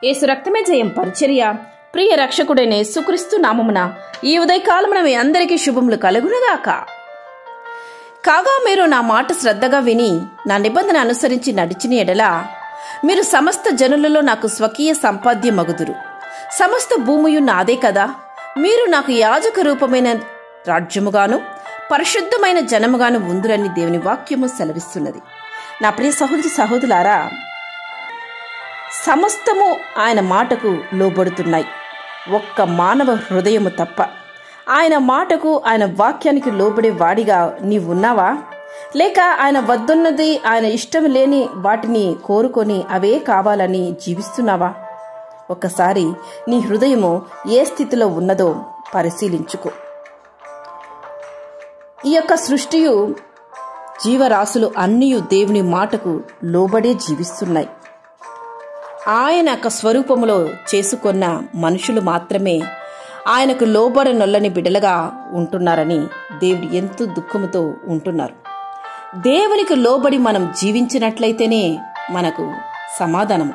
యేసు రక్తమే జయం పరిచర్య. ప్రియ రక్షకుడైన యేసుక్రీస్తు నామమున ఈ ఉదయకాలమున మీ అందరికీ శుభములు కలుగునుగాక. కాగా మీరు నా మాట శ్రద్ధగా విని నా నిబంధన అనుసరించి నడిచిన ఎడల మీరు సమస్త జనులలో నాకు స్వకీయ సంపాద్యమగుదురు. సమస్త భూమియు నాదే కదా. మీరు నాకు యాజక రూపమైన రాజ్యముగాను పరిశుద్ధమైన జనముగాను ఉందురని దేవుని వాక్యము సెలవిస్తున్నది. నా ప్రియ సహోదరి సహోదరులారా, సమస్తము ఆయన మాటకు లోబడుతున్నాయి, ఒక్క మానవ హృదయము తప్ప. ఆయన మాటకు, ఆయన వాక్యానికి లోబడే వాడిగా నీవున్నావా? లేక ఆయన వద్దున్నది, ఆయన ఇష్టం లేని వాటిని కోరుకొని అవే కావాలని జీవిస్తున్నావా? ఒక్కసారి నీ హృదయము ఏ స్థితిలో ఉన్నదో పరిశీలించుకో. ఈ యొక్క సృష్టియు జీవరాశులు అన్నీ దేవుని మాటకు లోబడే జీవిస్తున్నాయి. ఆయన యొక్క స్వరూపములో చేసుకున్న మనుషులు మాత్రమే ఆయనకు లోబడనొల్లని బిడ్డలుగా ఉంటున్నారని దేవుడు ఎంతో దుఃఖముతో ఉంటున్నారు. దేవునికి లోబడి మనం జీవించినట్లయితేనే మనకు సమాధానము.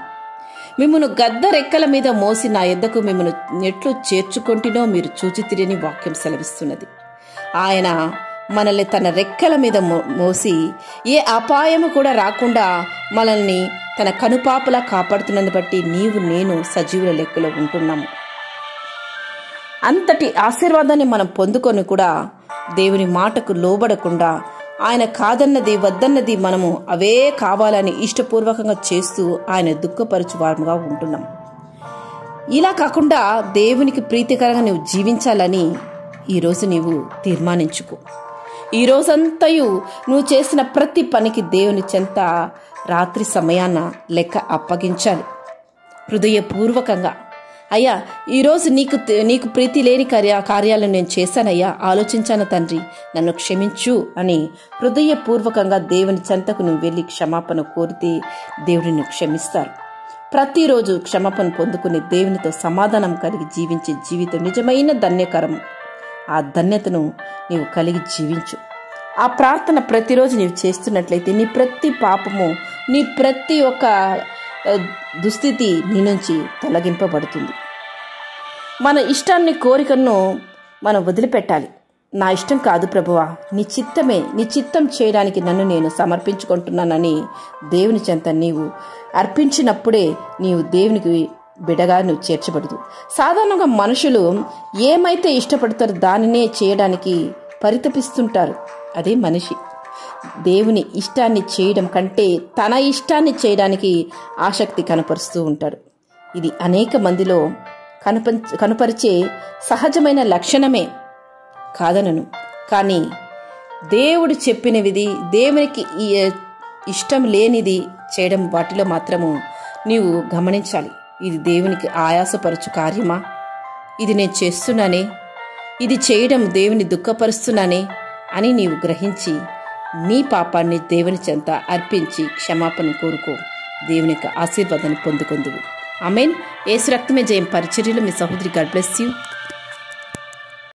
మిమ్మును గద్ద రెక్కల మీద మోసి నా యొద్దకు మిమ్మును ఎట్లు చేర్చుకొంటినో మీరు చూచితిరని వాక్యం సెలవిస్తున్నది. ఆయన మనల్ని తన రెక్కల మీద మోసి ఏ అపాయము కూడా రాకుండా మనల్ని తన కనుపాపలా కాపాడుతున్నది బట్టి నీవు నేను సజీవుల లెక్కలో ఉంటున్నాము. అంతటి ఆశీర్వాదాన్ని మనం పొందుకొని కూడా దేవుని మాటకు లోబడకుండా ఆయన కాదన్నది వద్దన్నది మనము అవే కావాలని ఇష్టపూర్వకంగా చేస్తూ ఆయన దుఃఖపరచు వారముగా ఉంటున్నాం. ఇలా కాకుండా దేవునికి ప్రీతికరంగా నువ్వు జీవించాలని ఈరోజు నీవు తీర్మానించుకో. ఈ రోజంతయు నువ్వు చేసిన ప్రతి పనికి దేవుని చెంత రాత్రి సమయాన లెక్క అప్పగించాలి హృదయపూర్వకంగా. అయ్యా, ఈరోజు నీకు ప్రీతి లేని కార్యాలను నేను చేశానయ్యా, ఆలోచించాను తండ్రి, నన్ను క్షమించు అని హృదయపూర్వకంగా దేవుని చెంతకు నువ్వు వెళ్ళి క్షమాపణ కోరితే దేవుడిని క్షమిస్తారు. ప్రతిరోజు క్షమాపణ పొందుకుని దేవునితో సమాధానం కలిగి జీవించే జీవితం నిజమైన ధన్యకరం. ఆ ధన్యతను నీవు కలిగి జీవించు. ఆ ప్రార్థన ప్రతిరోజు నీవు చేస్తున్నట్లయితే నీ ప్రతి పాపము, నీ ప్రతి ఒక్క దుస్థితి నీ నుంచి తొలగింపబడుతుంది. మన ఇష్టాన్ని, కోరికను మనం వదిలిపెట్టాలి. నా ఇష్టం కాదు ప్రభువా, నీ చిత్తమే, నీ చిత్తం చేయడానికి నన్ను నేను సమర్పించుకుంటున్నానని దేవుని చెంత నీవు అర్పించినప్పుడే నీవు దేవునికి బిడగా నువ్వు చేర్చబడదు. సాధారణంగా మనుషులు ఏమైతే ఇష్టపడతారో దానినే చేయడానికి పరితపిస్తుంటారు. అదే మనిషి దేవుని ఇష్టాన్ని చేయడం కంటే తన ఇష్టాన్ని చేయడానికి ఆసక్తి కనపరుస్తూ ఉంటాడు. ఇది అనేక మందిలో కనపరిచే సహజమైన లక్షణమే కాదనను. కానీ దేవుడు చెప్పినవిది, దేవునికి ఇష్టం లేనిది చేయడం, వాటిలో మాత్రము నీవు గమనించాలి. ఇది దేవునికి ఆయాసపరచు కార్యమా? ఇది నేను చేస్తున్నానే, ఇది చేయడం దేవుని దుఃఖపరుస్తున్నానే అని నీవు గ్రహించి నీ పాపాన్ని దేవుని చెంత అర్పించి క్షమాపణ కోరుకో. దేవునికి ఆశీర్వాదాన్ని పొందుకొందువు. ఆమేన్. యేసు రక్తమే జయం పరిచర్యలో మీ సహోదరి. God bless you.